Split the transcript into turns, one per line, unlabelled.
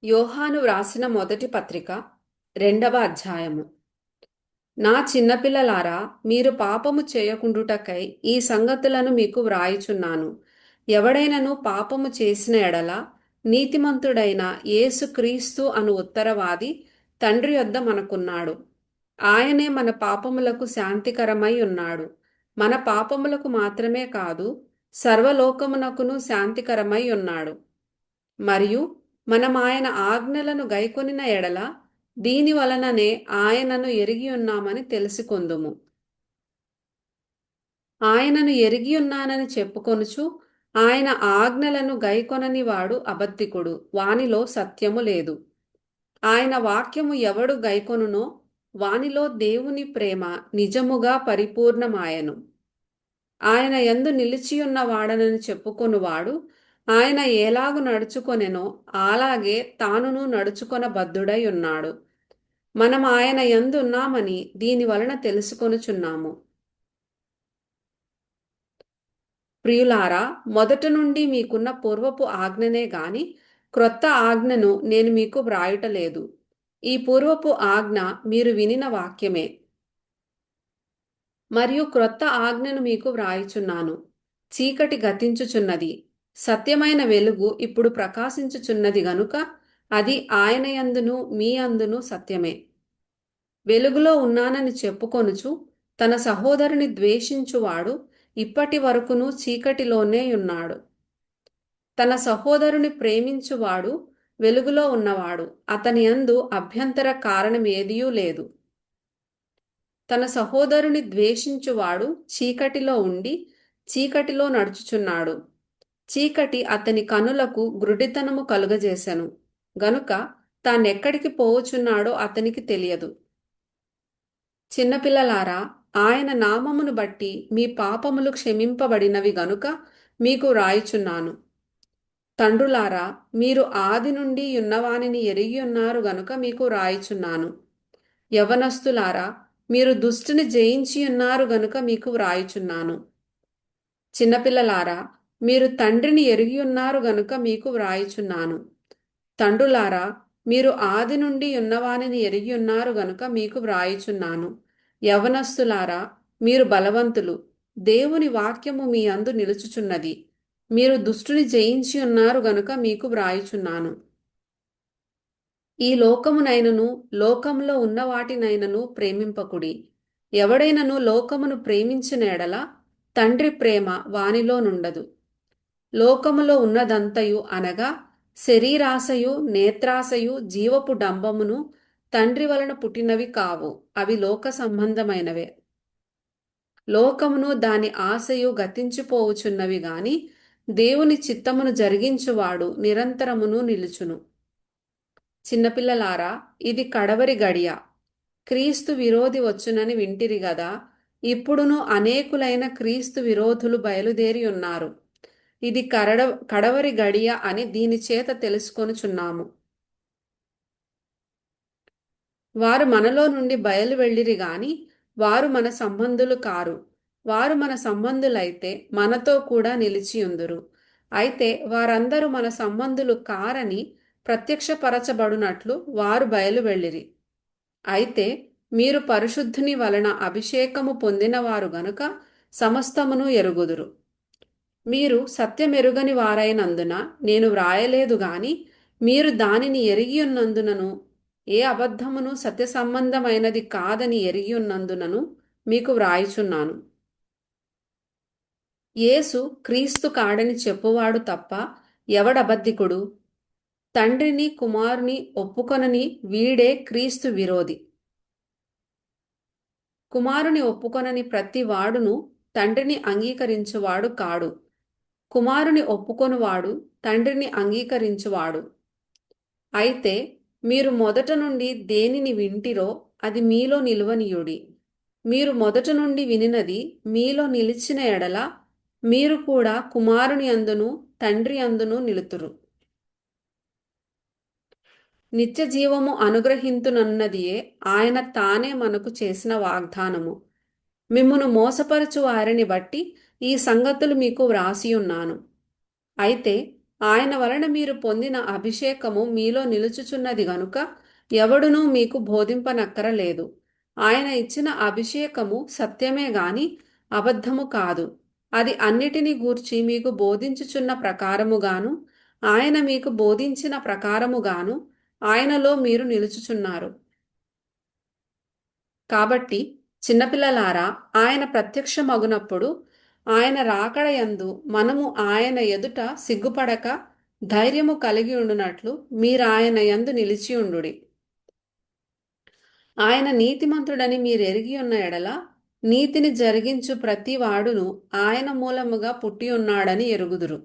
యోహాను వ్రాసిన మొదటి పత్రిక 2వ అధ్యాయము. నా చిన్నపిల్లలారా, మీరు పాపము చేయకుండుటకై ఈ సంగతులను మీకు వ్రాయుచున్నాను. ఎవడైనను పాపము చేసిన ఎడల నీతిమంతుడైన యేసుక్రీస్తు అను ఉత్తరవాది తండ్రి యొద్ద మనకున్నాడు. ఆయనే మన పాపములకు శాంతికరమై ఉన్నాడు. మన పాపములకు మాత్రమే కాదు, సర్వలోకమునకును శాంతికరమై ఉన్నాడు. మరియు మనం ఆయన ఆజ్ఞలను గైకొనిన ఎడల దీని వలననే ఆయనను ఎరిగి ఉన్నామని తెలుసుకొందుము. ఆయనను ఎరిగి ఉన్నానని చెప్పుకొనుచు ఆయన ఆజ్ఞలను గైకొనని వాడు అబద్ధికుడు, వానిలో సత్యము లేదు. ఆయన వాక్యము ఎవడు గైకొనునో వానిలో దేవుని ప్రేమ నిజముగా పరిపూర్ణమాయెను. ఆయన యందు నిలిచియున్న వాడనని చెప్పుకొనువాడు ఆయన ఎలాగు నడుచుకొనెనో అలాగే తానును నడుచుకొనబద్ధుడై ఉన్నాడు. మనం ఆయన యందు ఉన్నామని దీని వలన తెలుసుకొనుచున్నాము. ప్రియులారా, మొదట నుండి మీకున్న పూర్వపు ఆజ్ఞనే గాని క్రొత్త ఆజ్ఞను నేను మీకు వ్రాయుటలేదు. ఈ పూర్వపు ఆజ్ఞ మీరు వినిన వాక్యమే. మరియు క్రొత్త ఆజ్ఞను మీకు వ్రాయుచున్నాను. చీకటి గతించుచున్నది, సత్యమైన వెలుగు ఇప్పుడు ప్రకాశించుచున్నది గనుక అది ఆయన యందును మీ అందును సత్యమే. వెలుగులో ఉన్నానని చెప్పుకొనుచు తన సహోదరుని ద్వేషించువాడు ఇప్పటి వరకును చీకటిలోనే ఉన్నాడు. తన సహోదరుని ప్రేమించువాడు వెలుగులో ఉన్నవాడు, అతని యందు అభ్యంతర కారణమేదియూ లేదు. తన సహోదరుని ద్వేషించువాడు చీకటిలో ఉండి చీకటిలో నడుచుచున్నాడు. చీకటి అతని కనులకు గ్రుడితనము కలుగజేసెను గనుక తానెక్కడికి పోవుచున్నాడో అతనికి తెలియదు. చిన్నపిల్లలారా, ఆయన నామమును బట్టి మీ పాపములు క్షమింపబడినవి గనుక మీకు వ్రాయుచున్నాను. తండ్రులారా, మీరు ఆది నుండి ఉన్నవానిని ఎరిగి ఉన్నారు గనుక మీకు వ్రాయుచున్నాను. యవనస్తులారా, మీరు దుష్టుని జయించి ఉన్నారు గనుక మీకు వ్రాయుచున్నాను. చిన్నపిల్లలారా, మీరు తండ్రిని ఎరిగి ఉన్నారు గనుక మీకు వ్రాయుచున్నాను. తండ్రులారా, మీరు ఆది నుండి ఉన్నవానిని ఎరిగి ఉన్నారు గనుక మీకు వ్రాయుచున్నాను. యవనస్తులారా, మీరు బలవంతులు, దేవుని వాక్యము మీ అందు నిలుచుచున్నది. మీరు దుష్టుని జయించి ఉన్నారు గనుక మీకు వ్రాయుచున్నాను. ఈ లోకమునైనను లోకంలో ఉన్న వాటినైనను ప్రేమింపకుడి. ఎవడైనను లోకమును ప్రేమించిన ఎడల తండ్రి ప్రేమ వానిలో నుండదు. లోకములో ఉన్నదంతయు అనగా శరీరాశయు, నేత్రాశయు, జీవపు డంబమును తండ్రి వలన పుట్టినవి కావు, అవి లోక సంబంధమైనవే. లోకమును దాని ఆశయు గతించిపోవుచున్నవి గాని దేవుని చిత్తమును జరిగించువాడు నిరంతరమును నిలుచును. చిన్నపిల్లలారా, ఇది కడవరి గడియ. క్రీస్తు విరోధి వచ్చునని వింటిరి గదా. ఇప్పుడును అనేకులైన క్రీస్తు విరోధులు బయలుదేరి ఉన్నారు. ఇది కడవరి గడియ అని దీని చేత తెలుసుకొనుచున్నాము. వారు మనలో నుండి బయలు వెళ్ళిరి గాని వారు మన సంబంధులు కారు. వారు మన సంబంధులైతే మనతో కూడా నిలిచియుందురు. అయితే వారందరూ మన సంబంధులు కారని ప్రత్యక్షపరచబడునట్లు వారు బయలు వెళ్ళిరి. అయితే మీరు పరిశుద్ధుని వలన అభిషేకము పొందినవారు గనుక సమస్తమును ఎరుగుదురు. మీరు సత్యమెరుగని వారైనందున నేను వ్రాయలేదు గాని మీరు దానిని ఎరిగి ఉన్నందునను ఏ అబద్ధమును సత్య సంబంధమైనది కాదని ఎరిగి ఉన్నందునను మీకు వ్రాయుచున్నాను. యేసు క్రీస్తు కాడని చెప్పువాడు తప్ప ఎవడబద్ధికుడు? తండ్రిని కుమారుని ఒప్పుకొనని వీడే క్రీస్తు విరోధి. కుమారుని ఒప్పుకొనని ప్రతి వాడును తండ్రిని అంగీకరించువాడు కాడు. కుమారుని ఒప్పుకొనువాడు తండ్రిని అంగీకరించువాడు. అయితే మీరు మొదట నుండి దేనిని వింటిరో అది మీలో నిలువనీయుడి. మీరు మొదట నుండి వినినది మీలో నిలిచిన ఎడల మీరు కూడా కుమారుని అందును తండ్రి అందును నిలుతురు. నిత్య జీవము అనుగ్రహింతునన్నదియే ఆయన తానే మనకు చేసిన వాగ్దానము. మిమ్మును మోసపరచు వారిని బట్టి ఈ సంగతులు మీకు వ్రాసియున్నాను. అయితే ఆయన వలన మీరు పొందిన అభిషేకము మీలో నిలుచుచున్నది గనుక ఎవడునూ మీకు బోధింపనక్కరలేదు. ఆయన ఇచ్చిన అభిషేకము సత్యమే గాని అబద్ధము కాదు. అది అన్నిటిని గూర్చి మీకు బోధించుచున్న ప్రకారముగాను ఆయన మీకు బోధించిన ప్రకారముగాను ఆయనలో మీరు నిలుచుచున్నారు. కాబట్టి చిన్నపిల్లలారా, ఆయన ప్రత్యక్షమగునప్పుడు ఆయన రాకడయందు మనము ఆయన ఎదుట సిగ్గుపడక ధైర్యము కలిగి ఉండునట్లు మీరాయన యందు నిలిచియుండుడి. ఆయన నీతిమంతుడని మీరెరిగి ఉన్న ఎడల నీతిని జరిగించు ప్రతి వాడును ఆయన మూలముగా పుట్టి ఉన్నాడని ఎరుగుదురు.